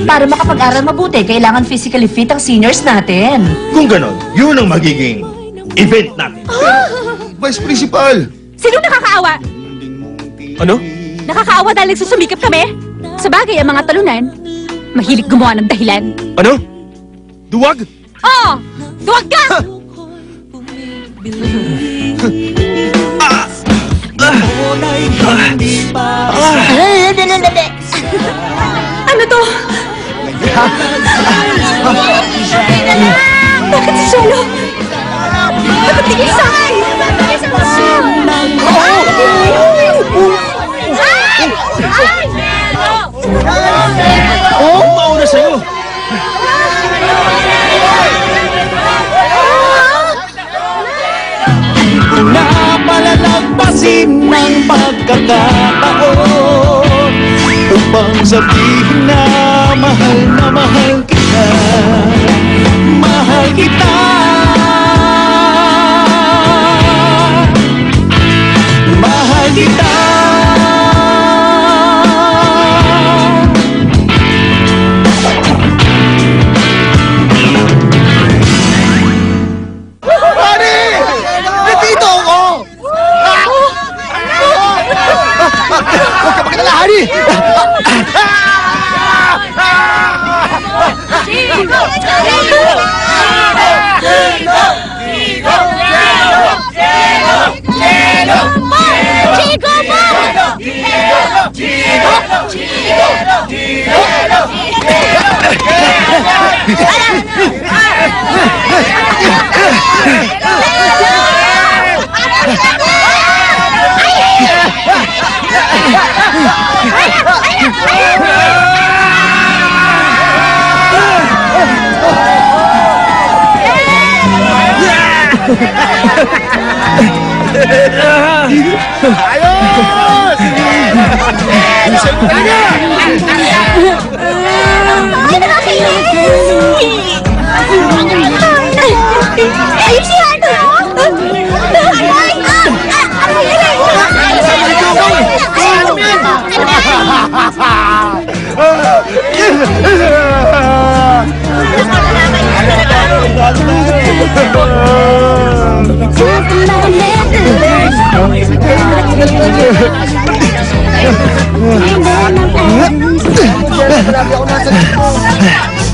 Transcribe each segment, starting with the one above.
Para makapag-aral mabuti, kailangan physically fit ang seniors natin. Kung ganon, yun ang magiging event natin. Vice Principal! Sino nakakaawa? Ano? Nakakaawa dahil nagsusumikap kami? Sa bagay, ang mga talunan, mahilig gumawa ng dahilan. Ano? Duwag? Oo! Duwag ka! Ano to? Bakit si Solo? Bakit tigil sa akin? Oo, mauna sa'yo! Napalalampasin ng pagkakataon upang sabihin na mahal kita. Mahal kita. Mahal kita. Huwag ka magkadala, Hani! Chico! Ayos! Isip ka na! Ayun si Hano!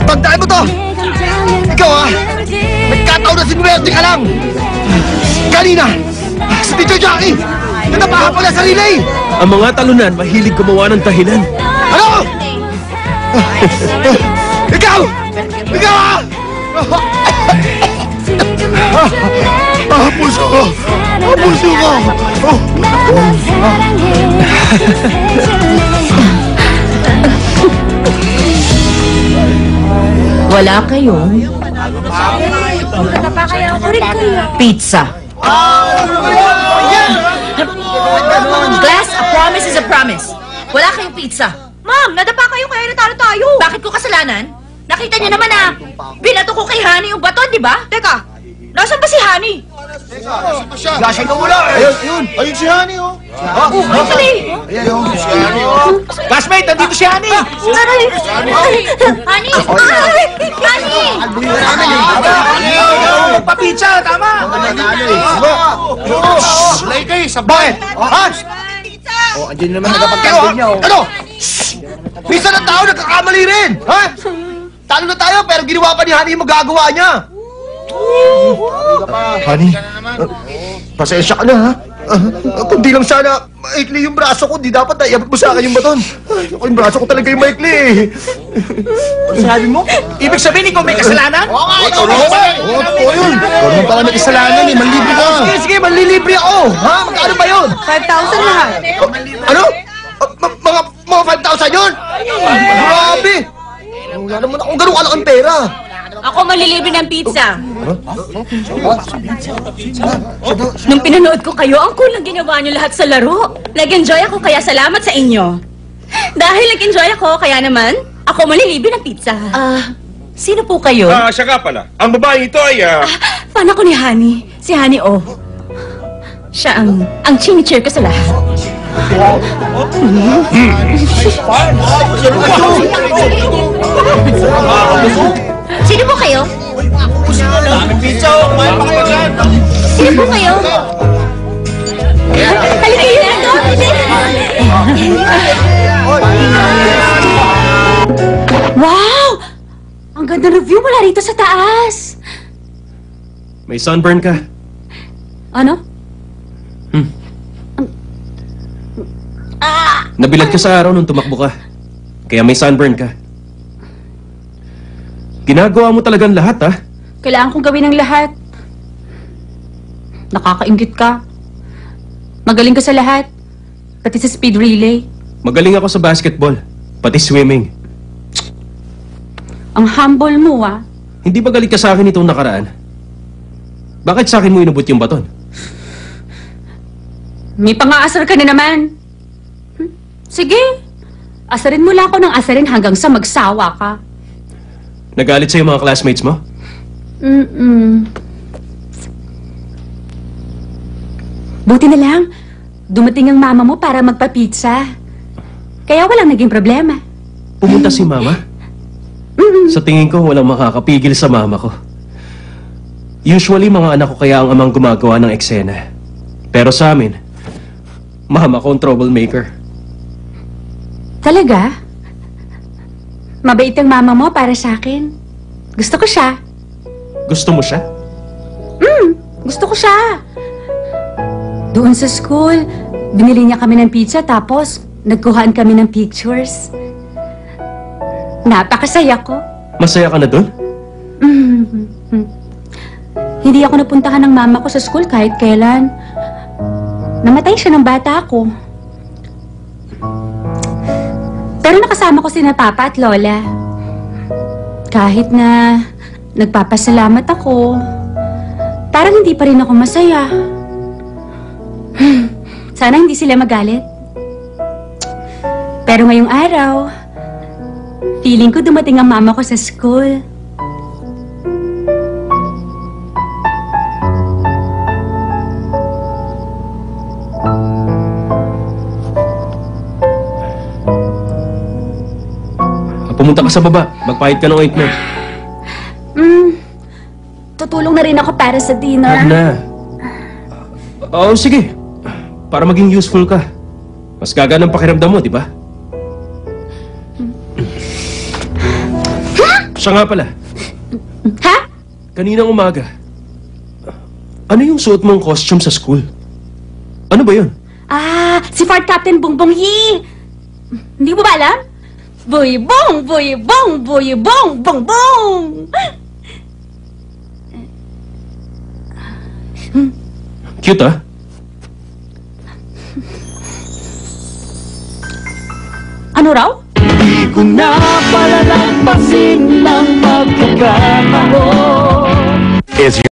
Tandaan mo to! Ikaw nagkataon na sinuwerte ka lang! Kanina, si Tito Jackie, nanapahan pala sa relay! Ang mga talunan mahilig gumawa ng dahilan. Ano? Ikaw! Ikaw! Puso ko! Puso ko! Wala kayong pizza. Class, a promise is a promise. Wala kayong pizza. Ma'am, nadapa kayo kaya natalo tayo. Bakit ko kasalanan? Nakita niyo naman na binato ko kay Honey yung baton, di ba? Teka, nasan ba si Honey? Lasing ka mula eh! Ayun! Ayun si Hani oh! Honey! Ayun si Hani oh! Classmate, nandito si Hani! Honey! Honey! Magpa-pizza, tama! Lay kayo sa bakit? Ha? Oh, andyan naman nagapagkandil niya oh! Ano? Minsan ang tao nagkakamali rin! Ha? Talo na tayo pero ginawa pa ni Hani yung magagawa niya! Honey, pasensya ka na ha. Kung di lang sana maikli yung braso ko, di dapat naiabot mo sa akin yung baton. Ako yung braso ko talaga yung maikli eh. Ano sabi mo? Ibig sabihin, ikaw may kasalanan? Oo, ikaw yun. Ikaw naman pala may kasalanan eh, manlibre ka. Sige, manlilibre ako. Ha? Magkano ba yun? 5,000 lahat. Ano? Mga 5,000 yun? Grabe. Wala naman akong ganun kalaking pera. Ako malilibre ng pizza. Nung pinanood ko kayo, ang cool lang ginawa niyo lahat sa laro. Nag-enjoy ako kaya salamat sa inyo. Dahil nag-enjoy ako, kaya naman, ako malilibre ng pizza. Sino po kayo? Siya nga pala. Ang babae ito ay, Fan ako ni Honey. Si Honey, oh. Siya ang chini-cheer ko sa lahat. Sino po kayo? Daming pizza, oh. Kumain pa kayo dyan. Sino po kayo? Halika yun ito! Wow! Ang ganda ng view mula rito sa taas! May sunburn ka. Ano? Nabilad ka sa araw nung tumakbo ka. Kaya may sunburn ka. Ginagawa mo talagang lahat, ha? Kailangan kong gawin ang lahat. Nakakaingit ka. Magaling ka sa lahat. Pati sa speed relay. Magaling ako sa basketball. Pati swimming. Ang humble mo, ah. Hindi ba galit ka sa akin itong nakaraan? Bakit sa akin mo inubot yung baton? May pang-aasar ka na naman. Sige. Asarin mo lang ako ng asarin hanggang sa magsawa ka. Nagalit sa'yo mga classmates mo? Buti na lang, dumating ang mama mo para magpa-pizza. Kaya walang naging problema. Pumunta si mama? Sa tingin ko, walang makakapigil sa mama ko. Usually, mga anak ko kaya ang amang gumagawa ng eksena. Pero sa amin, mama ko ang troublemaker. Talaga? Mabait ang mama mo para sa akin. Gusto ko siya. Gusto mo siya? Gusto ko siya. Doon sa school, binili niya kami ng pizza tapos nagkuhaan kami ng pictures. Napakasaya ko. Masaya ka na doon? Hindi ako napuntahan ng mama ko sa school kahit kailan. Namatay siya ng bata ako. Pero nakasama ko sina Papa at Lola. Kahit na nagpapasalamat ako, parang hindi pa rin ako masaya. Sana hindi sila magalit. Pero ngayong araw, feeling ko dumating ang mama ko sa school. Pumunta ka sa baba. Magpahid ka ng ointment. Tutulong na rin ako para sa Huwag dinner. na. Oo, sige. Para maging useful ka. Mas gagaan ang pakiramdam mo, di ba? Siya nga pala. Ha? Kaninang umaga. Ano yung suot mong costume sa school? Ano ba yun? Ah, si Fort Captain Bongbong Yi! Hindi mo ba alam? Buyibong! Buyibong! Buyibong! Bongbong! Cute, ah. Ano raw? Di ko na palalampasin ng pagkakataon.